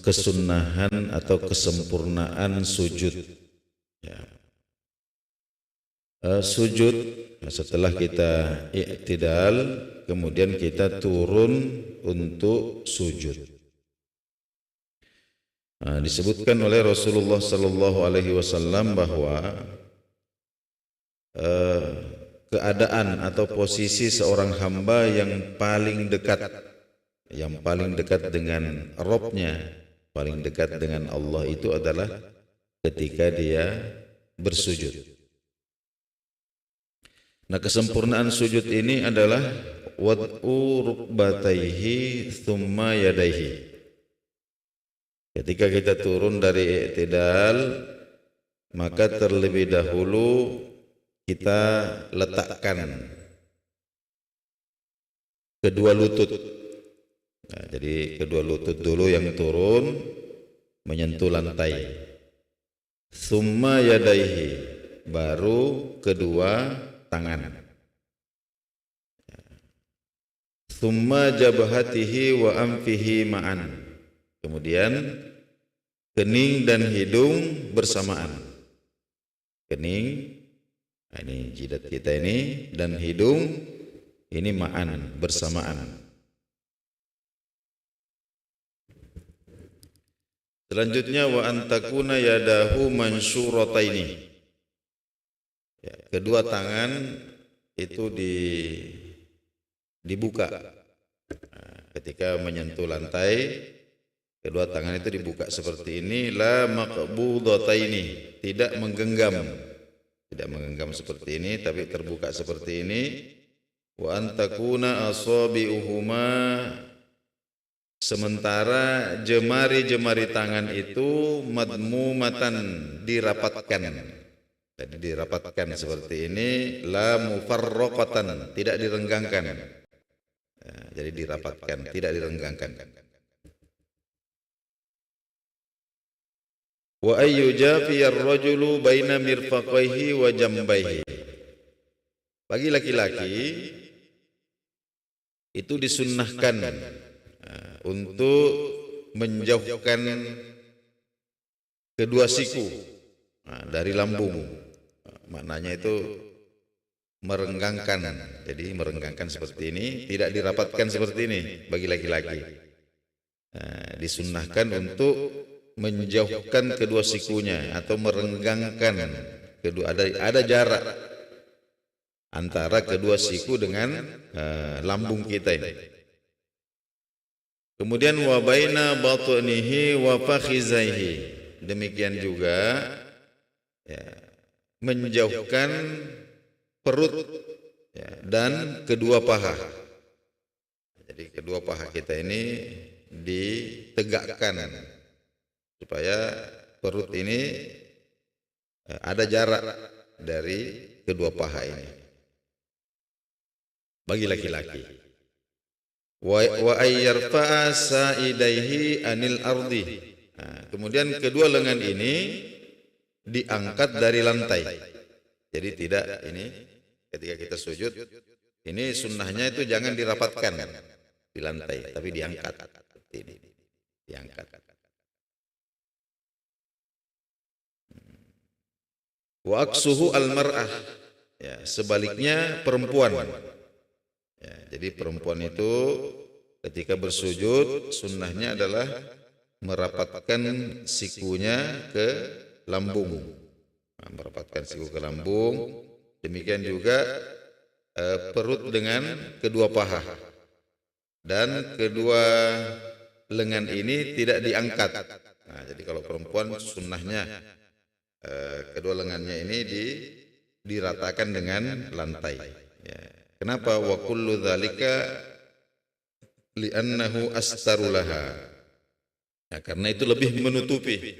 kesunnahan atau kesempurnaan sujud. Ya. Sujud setelah kita i'tidal, kemudian kita turun untuk sujud. Disebutkan oleh Rasulullah sallallahu alaihi wasallam bahwa keadaan atau posisi seorang hamba yang paling dekat dengan Rabb-nya, paling dekat dengan Allah itu adalah ketika dia bersujud. Nah, kesempurnaan sujud ini adalah wad'u rukbatayhi thumma yadayhi. Ketika kita turun dari i'tidal, maka terlebih dahulu kita letakkan kedua lutut. Nah, jadi kedua lutut dulu yang turun menyentuh lantai. Summa yadaihi, baru kedua tangan. Summa jabhatihi wa anfihi ma'an. Kemudian kening dan hidung bersamaan. Kening, ini jidat kita ini, dan hidung ini ma'an, bersamaan. Selanjutnya wa antakuna yadahu mansyurataini. Ya, kedua tangan itu dibuka. Nah, ketika menyentuh lantai, kedua tangan itu dibuka seperti ini, la maqbudataini, tidak menggenggam. Tidak menggenggam seperti ini, tapi terbuka seperti ini. Wa antakuna asabi'uhuma, sementara jemari-jemari tangan itu madmumatan, dirapatkan. Jadi dirapatkan seperti ini, la mufarraqatan, tidak direnggangkan. Nah, jadi dirapatkan, tidak direnggangkan. Wa ayyujafi ar-rajulu baina mirfaqaihi wa jambaihi. Bagi laki-laki itu disunnahkan untuk menjauhkan kedua siku dari lambung. Maknanya itu merenggangkan. Jadi merenggangkan seperti ini, tidak dirapatkan seperti ini bagi laki-laki. Disunnahkan untuk menjauhkan kedua sikunya atau merenggangkan kedua, ada jarak antara kedua siku dengan lambung kita ini. Kemudian wa baina batnihi wa fakhizaihi, demikian juga ya, menjauhkan perut ya, dan kedua paha. Jadi kedua paha kita ini ditegakkan supaya perut ini ada jarak dari kedua paha ini bagi laki-laki. Wa ayyarfa'a sa'idaihi anil ardi. Nah, kemudian kedua lengan ini diangkat dari lantai. Jadi tidak ini ketika kita sujud ini sunnahnya itu jangan dirapatkan di lantai, tapi diangkat seperti ini. Diangkat. Wa aksuhu al-mar'ah. Ya, sebaliknya perempuan. Ya, jadi perempuan itu ketika bersujud sunnahnya adalah merapatkan sikunya ke lambung. Nah, merapatkan siku ke lambung. Demikian juga perut dengan kedua paha. Dan kedua lengan ini tidak diangkat. Nah, jadi kalau perempuan sunnahnya kedua lengannya ini diratakan dengan lantai. Ya. Kenapa? Wa kullu dzalika li'annahu astarulaha. Ya, karena itu lebih menutupi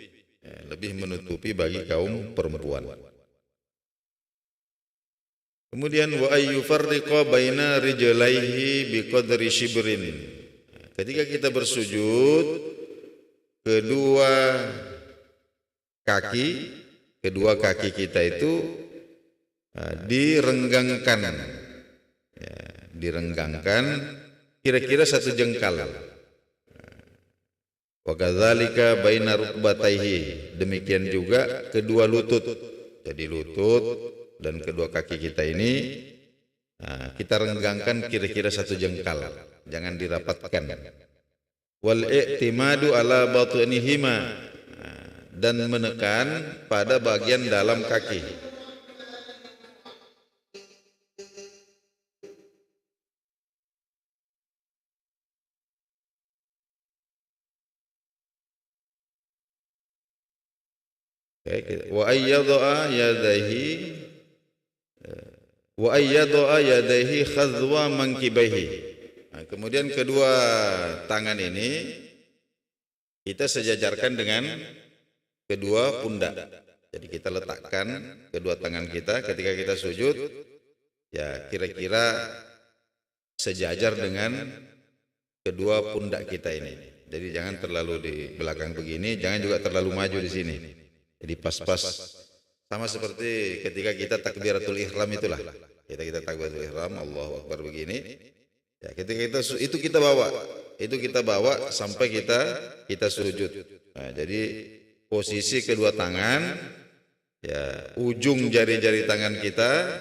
bagi kaum perempuan. Kemudian wa ayyufarriqa baina rijlaihi biqadri shibrin. Ketika kita bersujud, kedua kaki kita itu direnggangkan. Ya, direnggangkan kira-kira 1 jengkal. Wa kadzalika baina rukbatayhi, demikian juga kedua lutut. Jadi lutut dan kedua kaki kita ini kita renggangkan kira-kira 1 jengkal, jangan dirapatkan. Wal i'timadu ala batnihima, dan menekan pada bagian dalam kaki. Wa ayyadha yadayhi khadwa mankibaihi. Kemudian kedua tangan ini kita sejajarkan dengan kedua pundak. Jadi kita letakkan kedua tangan kita ketika kita sujud, ya kira-kira sejajar dengan kedua pundak kita ini. Jadi jangan terlalu di belakang begini, jangan juga terlalu maju di sini. Jadi pas-pas, sama seperti ketika kita takbiratul ihram itulah. Kita takbiratul ihram, Allahu Akbar begini. Ya, ketika kita bawa sampai kita sujud. Nah, jadi posisi kedua tangan, ya ujung jari-jari tangan kita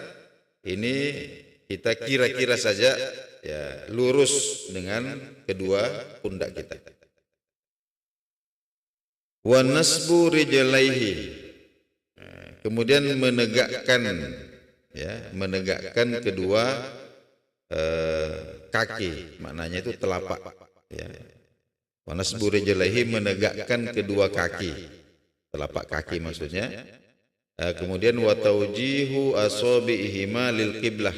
ini kita kira-kira saja ya lurus dengan kedua pundak kita. Wa nasbu rijlaihi, kemudian menegakkan kedua kaki, maknanya itu telapak, ya. Wa nasbu rijlaihi, menegakkan kedua kaki, telapak kaki maksudnya. Kemudian wa taujihu asabi'ihima lil qiblah.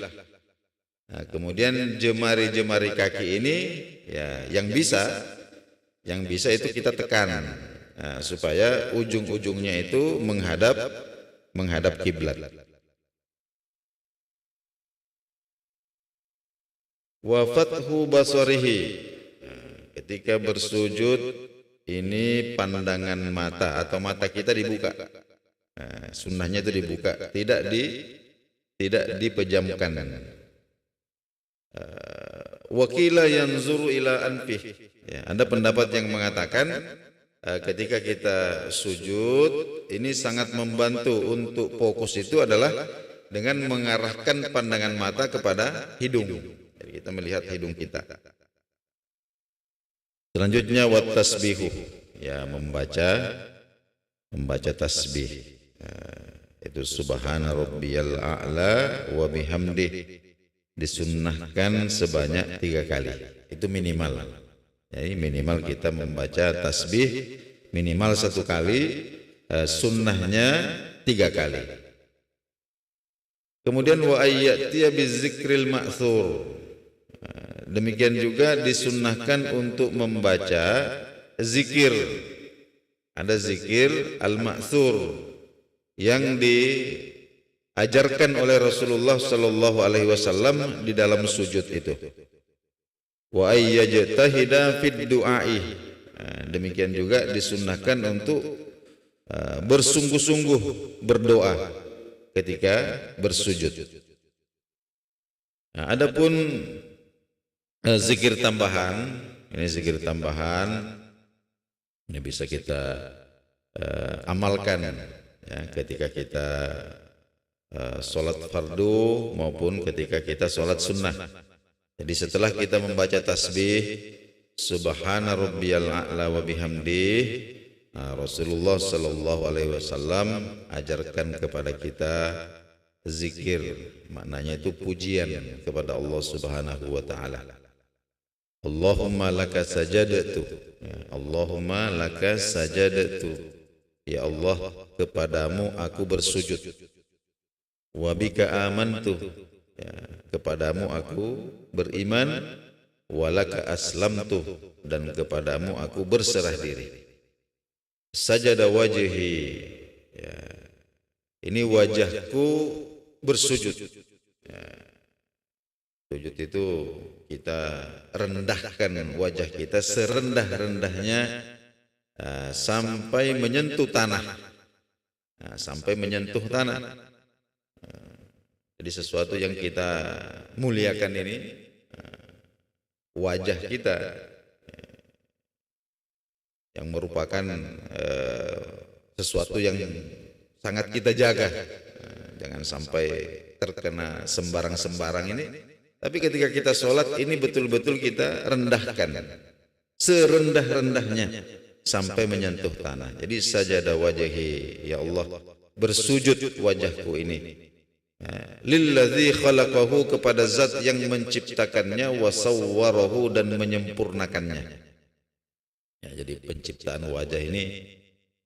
Kemudian jemari-jemari kaki ini ya yang bisa itu kita tekan. Supaya ujung-ujungnya itu menghadap kiblat. Wa fathu basarihi, ketika bersujud ini pandangan mata atau mata kita dibuka. Sunnahnya itu dibuka, tidak dipejamkan. Wakila yanzuru ila anfih. Ya, ada pendapat yang mengatakan ketika kita sujud ini sangat membantu untuk fokus itu adalah dengan mengarahkan pandangan mata kepada hidung. Jadi kita melihat hidung kita. Selanjutnya wat tasbihu, ya membaca tasbih. Itu subhana rabbiyal a'la wa bihamdih, disunnahkan sebanyak 3 kali. Itu minimal. Jadi minimal kita membaca tasbih minimal 1 kali, sunnahnya 3 kali. Kemudian wa ayyatiya bizikril ma'thur, demikian juga disunnahkan untuk membaca zikir. Ada zikir al-ma'thur yang diajarkan oleh Rasulullah sallallahu alaihi wasallam di dalam sujud itu. Wa ayyajtahida fid du'ai, demikian juga disunnahkan untuk bersungguh-sungguh berdoa ketika bersujud. Nah, adapun zikir tambahan, ini bisa kita amalkan ya ketika kita sholat fardu maupun ketika kita sholat sunnah. Jadi setelah kita membaca tasbih subhana rabbiyal a'la wa bihamdih, Rasulullah sallallahu alaihi wasallam ajarkan kepada kita zikir, maknanya itu pujian kepada Allah Subhanahu wa taala. Allahumma laka sajadtu, Allahumma laka sajadtu, ya Allah kepadamu aku bersujud. Wa bika amantu, ya, kepadamu aku beriman. Walaka aslamtu, dan kepadamu aku berserah diri. Sajada wajhi, ya, ini wajahku bersujud. Ya, sujud itu kita rendahkan wajah kita serendah-rendahnya sampai menyentuh tanah. Sampai menyentuh tanah. Jadi sesuatu yang kita muliakan ini, wajah kita yang merupakan sesuatu yang sangat kita jaga. Jangan sampai terkena sembarang-sembarang ini. Tapi ketika kita sholat ini betul-betul kita rendahkan serendah-rendahnya sampai menyentuh tanah. Jadi sajadah wajhi, ya Allah, bersujud wajahku ini. Lilladzi khalaqahu, kepada zat yang menciptakannya, wa sawwarahu, dan menyempurnakannya. Ya, jadi penciptaan wajah ini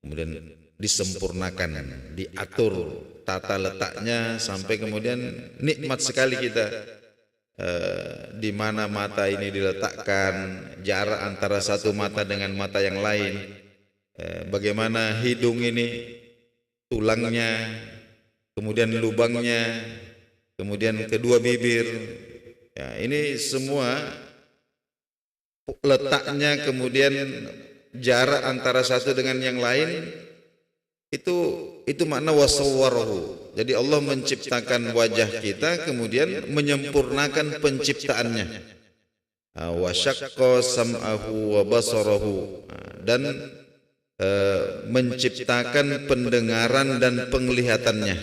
kemudian disempurnakan, diatur tata letaknya sampai kemudian nikmat sekali kita di mana mata ini diletakkan, jarak antara satu mata dengan mata yang lain, bagaimana hidung ini, tulangnya, kemudian lubangnya, kemudian kedua bibir, ya, ini semua letaknya, kemudian jarak antara satu dengan yang lain, itu makna wasawwarahu. Jadi Allah menciptakan wajah kita kemudian menyempurnakan penciptaannya. Wa syaqqa sam'ahu wa basarahu, dan menciptakan pendengaran dan penglihatannya.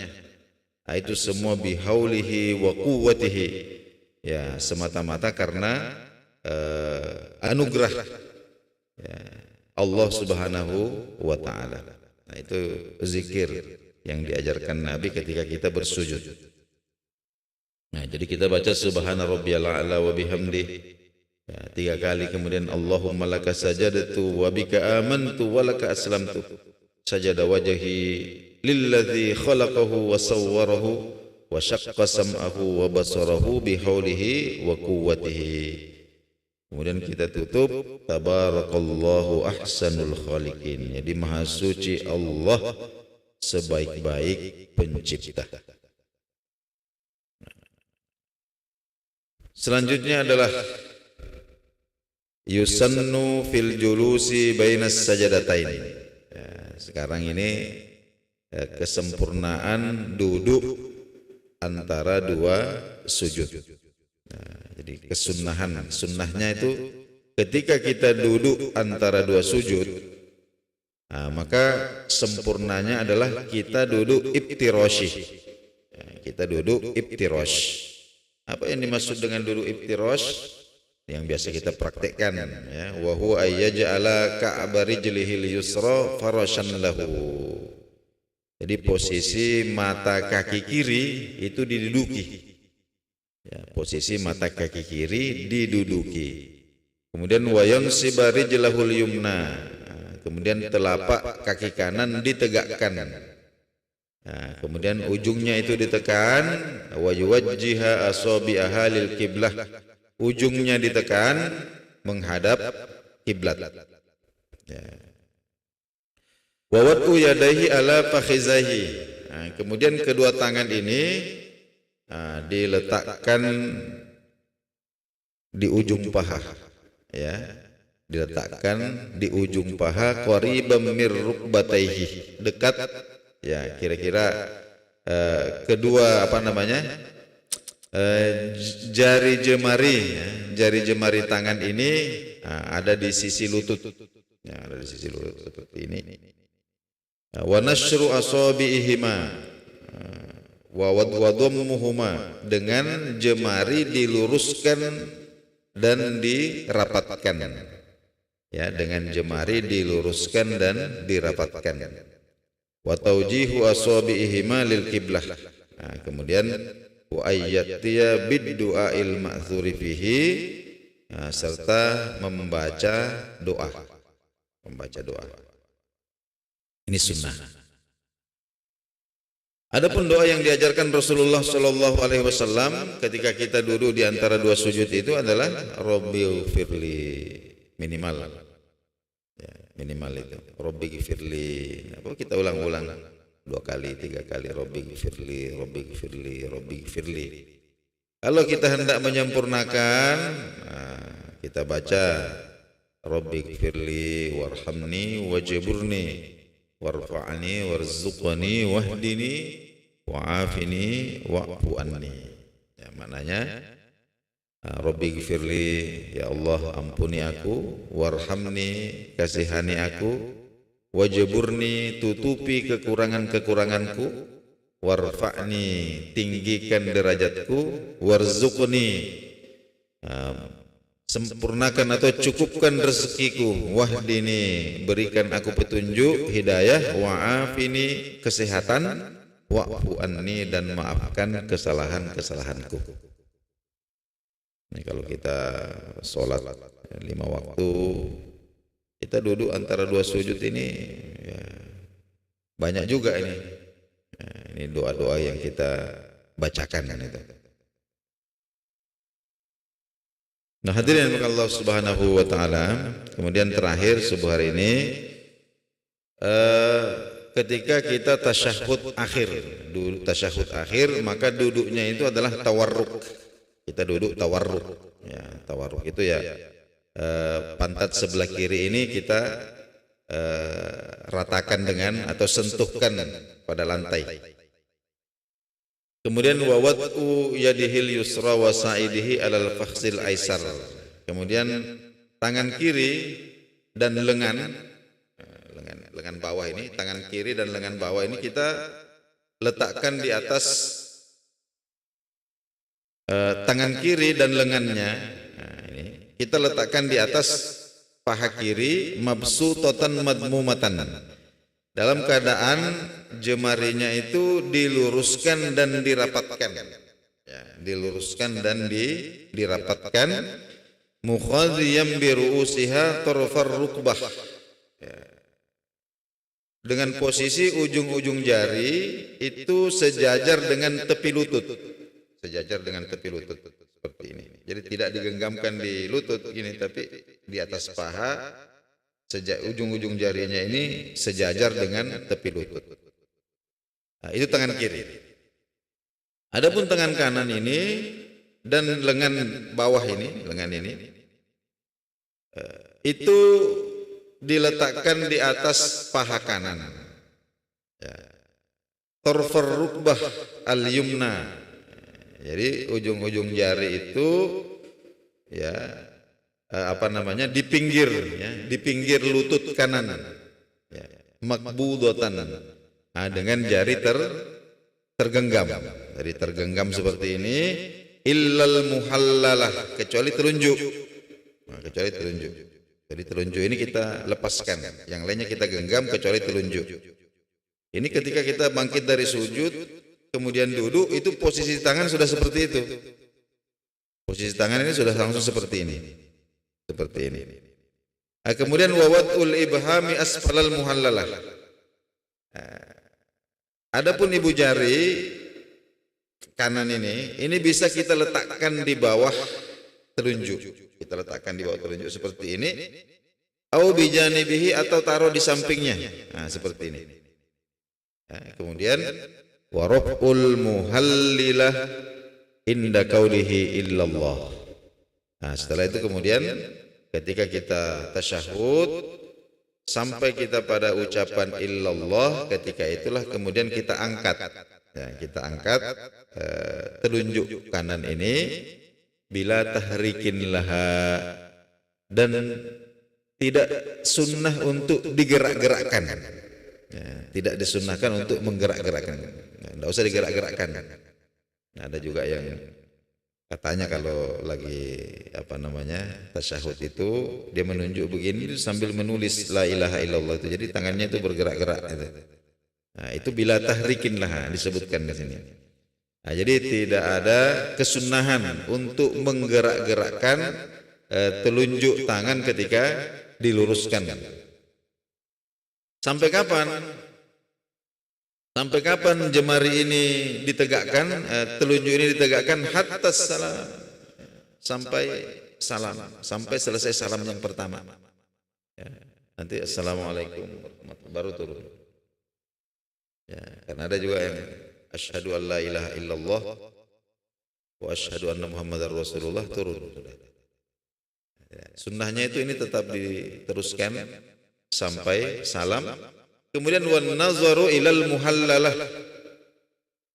Itu semua bihaulihi wa quwwatihi, ya, semata-mata karena anugerah, ya, Allah Subhanahu wa taala. Nah, itu zikir yang diajarkan Nabi ketika kita bersujud. Nah, jadi kita baca subhana rabbiyal a'la wa bihamdih, ya, 3 kali, kemudian Allahumma laka sajadtu wa bika amantu wa laka aslamtu, sajada wajhi lilladzi khalaqahu wa sawwarahu wa syaqqa sam'ahu wa basarahu bihaulihi wa quwwatihi. Kemudian kita tutup tabarakallahu ahsanul khaliqin. Jadi maha suci Allah sebaik-baik pencipta. Selanjutnya adalah yusannu fil julusi bainas sajadatain. Ya, sekarang ini kesempurnaan duduk antara 2 sujud. Nah, jadi kesunahan, sunnahnya itu ketika kita duduk antara 2 sujud, nah, maka sempurnanya adalah kita duduk iftirashi. Ya, kita duduk iftirash. Apa yang dimaksud dengan duduk iftirash? Yang biasa kita praktekkan, ya, wa huwa ayyaj'ala ka'ba rijlihil yusra farashan lahu. Jadi posisi mata kaki kiri itu diduduki. Ya, posisi mata kaki kiri diduduki. Kemudian wayan sibari jelahul yumna, kemudian telapak kaki kanan ditegakkan. Nah, kemudian ujungnya itu ditekan, wa yuwajjiha asabi'aha lil qiblah, ujungnya ditekan menghadap kiblat. Ya. Wa wad'u yadayhi ala fakhizahi. Nah, kemudian kedua tangan ini diletakkan di ujung paha, ya, diletakkan di ujung paha, qaribam mir rukbatayhi, dekat, ya, kira-kira kedua jari jemari, ya, jari jemari tangan ini ada di sisi lutut, ya, ada di sisi lutut seperti ini. Wa nashru asabi'ihima wa wadhammuhuma, dengan jemari diluruskan dan dirapatkan, ya, dengan jemari diluruskan dan dirapatkan. Wa tawjihu asabi'ihima lil qiblah. Nah, kemudian wa ayyatiya bid-du'ail ma'dzuri fihi, serta membaca doa. Ini sunnah. Adapun doa yang diajarkan Rasulullah Shallallahu Alaihi Wasallam ketika kita duduk di antara 2 sujud itu adalah Rabbighfirli, minimal, ya, minimal itu Rabbighfirli. Apa, kita ulang-ulang 2 kali, 3 kali, Rabbighfirli, Rabbighfirli, Rabbighfirli. Kalau kita hendak menyempurnakan, kita baca Rabbighfirli warhamni wajburni warfa'ni warzuqni wahdini wa'afini wa'fu anni. Ya, maknanya Rabbi gfirli, ya Allah ampuni aku, warhamni, kasihani aku, wajburni, tutupi kekurangan-kekuranganku, warfa'ni, tinggikan derajatku, warzuqni, sempurnakan atau cukupkan rezekiku, wahdini, berikan aku petunjuk, hidayah, wa'afini, kesehatan, wa'fu anni, dan maafkan kesalahan-kesalahanku. Ini kalau kita sholat 5 waktu, kita duduk antara 2 sujud ini ya, banyak juga ini. Ini doa-doa yang kita bacakan kan itu. Nah, hadirin Allah Subhanahu wa taala, kemudian terakhir subuh hari ini ketika kita tasyahud akhir, maka duduknya itu adalah tawarruk. Kita duduk tawarruk. Ya, tawarruk itu ya pantat sebelah kiri ini kita ratakan dengan atau sentuhkan pada lantai. Kemudian wawatu yadihil yusra wa sa'idihi alal fakhsil aisar. Kemudian tangan kiri dan lengan bawah ini, tangan kiri dan lengan bawah ini kita letakkan di atas tangan kiri dan lengannya. Nah, ini kita letakkan di atas paha kiri, mabsutatan madmumatan, dalam keadaan jemarinya itu diluruskan dan dirapatkan, ya, diluruskan dan dirapatkan, mukhadhiyam bi ru'usiha tarfar rukbah, ya, dengan posisi ujung-ujung jari itu sejajar dengan tepi lutut, seperti ini. Jadi tidak digenggamkan di lutut gini, tapi di atas paha, ujung-ujung jarinya ini sejajar dengan tepi lutut. Nah, itu tangan kiri. Adapun tangan kanan ini dan lengan bawah ini, itu diletakkan di atas paha kanan. Ya. Tarfar rukbah al-yumna. Jadi ujung-ujung jari itu ya di pinggir, ya, di pinggir lutut kanan, ya, makbudatan, dengan jari tergenggam. Jadi tergenggam seperti ini, illal muhallalah, kecuali telunjuk. Nah, kecuali telunjuk. Jadi telunjuk ini kita lepaskan, yang lainnya kita genggam kecuali telunjuk. Ini ketika kita bangkit dari sujud, kemudian duduk, itu posisi tangan sudah seperti itu. Posisi tangan ini sudah langsung seperti ini. Seperti ini. Nah, kemudian wawadul ibhami asfalal muhallalah. Adapun ibu jari kanan ini bisa kita letakkan di bawah telunjuk. Kita letakkan di bawah telunjuk seperti ini. Au bijanibihi, atau taruh di sampingnya. Nah, seperti ini. Nah, kemudian waraf'ul muhallilah inda qaulihi illallah. Nah, setelah itu kemudian ketika kita tasyahud sampai kita pada ucapan illallah, ketika itulah kemudian kita angkat, ya, kita angkat telunjuk kanan ini bila tahrikin laha, dan tidak sunnah untuk digerak-gerakkan. Ya, tidak disunnahkan untuk menggerak-gerakkan. Tidak usah digerak-gerakkan. Nah, ada juga yang katanya kalau lagi tasyahud itu dia menunjuk begini sambil menulis la ilaha illallah itu. Jadi tangannya itu bergerak-gerak itu. Nah, itu bila tahrikin lah disebutkan di sini. Nah, jadi tidak ada kesunahan untuk menggerak-gerakkan telunjuk tangan ketika diluruskan. Sampai kapan? Sampai kapan jemari ini ditegakkan, telunjuk ini ditegakkan? Hatta salam, sampai selesai salam yang pertama. Ya, nanti assalamualaikum baru turun. Ya, karena ada juga yang asyhadu an la ilaha illallah wa asyhadu anna muhammadar rasulullah turun. Ya, sunnahnya itu ini tetap diteruskan sampai salam. Kemudian wan nazaru ilal muhallalah.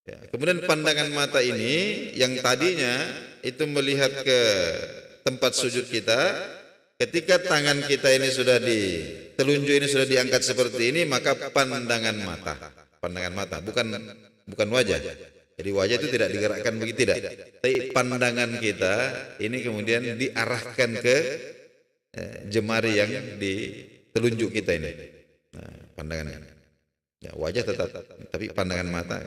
Ya, kemudian pandangan mata ini yang tadinya itu melihat ke tempat sujud kita, ketika tangan kita ini sudah telunjuk ini sudah diangkat seperti ini, maka pandangan mata, bukan wajah. Jadi wajah itu tidak digerakkan begitu, tidak. Tapi pandangan kita ini kemudian diarahkan ke jemari yang di telunjuk kita ini. Nah, pandangannya. Ya, wajah tetap, tapi pandangan mata.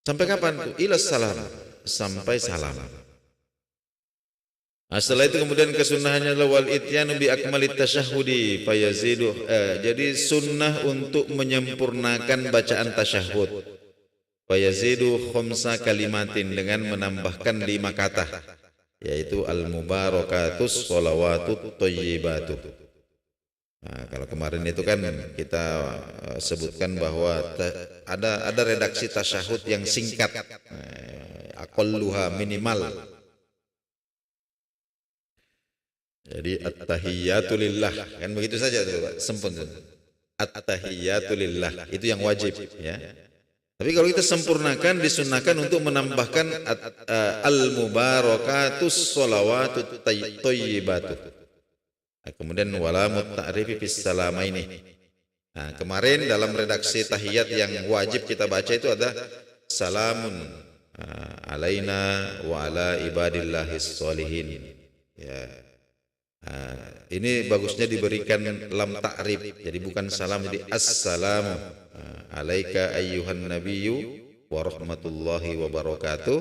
Sampai kapan tuh? Ilas salam, sampai salam. Nah, setelah itu kemudian kesunahannya wal ityanu bi akmalit tasyahhudi fayazidu. Jadi sunnah untuk menyempurnakan bacaan tasyahud. Fayazidu khamsa kalimatin, dengan menambahkan 5 kata, yaitu al mubarakatus sholawatut thayyibatu. Nah, kalau kemarin itu kan kita sebutkan bahwa ada redaksi tasyahud yang singkat, aqalluha minimal. Jadi at-tahiyyatu lillah, kan begitu saja tuh Pak, sempurna. At-tahiyyatu lillah itu yang wajib ya. Tapi kalau kita sempurnakan, disunahkan untuk menambahkan al-mubarakatus sholawatut thayyibatu. Kemudian wala mutta'rifi fis salamaini. Nah, kemarin dalam redaksi tahiyat yang wajib kita baca itu ada salamun alaina wa ala ibadillahis sholihin. Ya. Ini bagusnya diberikan lam ta'rif, jadi bukan salam, jadi assalamu alaika ayyuhan nabiyyu wa rahmatullahi wa barakatuh.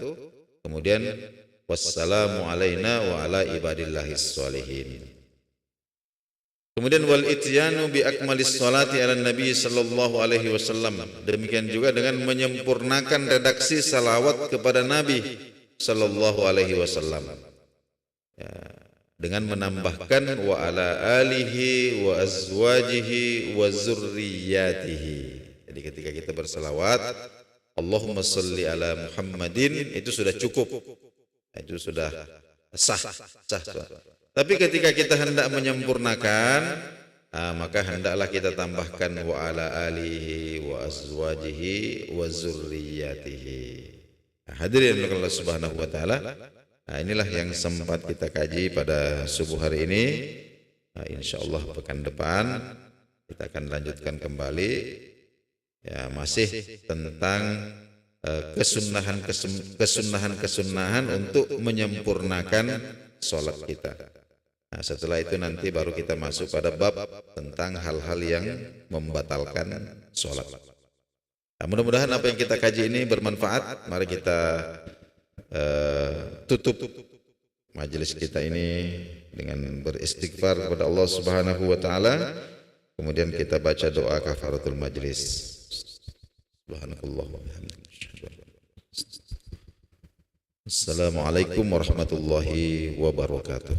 Kemudian wassalamu alaina wa ala ibadillahis sholihin. Kemudian wal ityanu bi akmalis sholati ala nabi sallallahu alaihi wasallam. Demikian juga dengan menyempurnakan redaksi salawat kepada Nabi sallallahu alaihi wasallam. Ya, dengan menambahkan wa ala alihi wa azwajihi wa zurriyatihi. Jadi ketika kita bersalawat Allahumma sholli ala Muhammadin, itu sudah cukup. Itu sudah sah. Tapi ketika kita hendak menyempurnakan, maka hendaklah kita tambahkan wa ala alihi wa azwajihi wa zurriyatihi. Hadirin Allah Subhanahu wa taala. Inilah yang sempat kita kaji pada subuh hari ini. Insyaallah pekan depan kita akan lanjutkan kembali. Ya, masih tentang kesunahan untuk menyempurnakan sholat kita. Nah, setelah itu nanti baru kita masuk pada bab tentang hal-hal yang membatalkan sholat. Nah, mudah-mudahan apa yang kita kaji ini bermanfaat. Mari kita tutup majelis kita ini dengan beristighfar kepada Allah Subhanahu wa taala. Kemudian kita baca doa kafaratul majelis. Subhanallah wa bihamdihi. Assalamualaikum warahmatullahi wabarakatuh.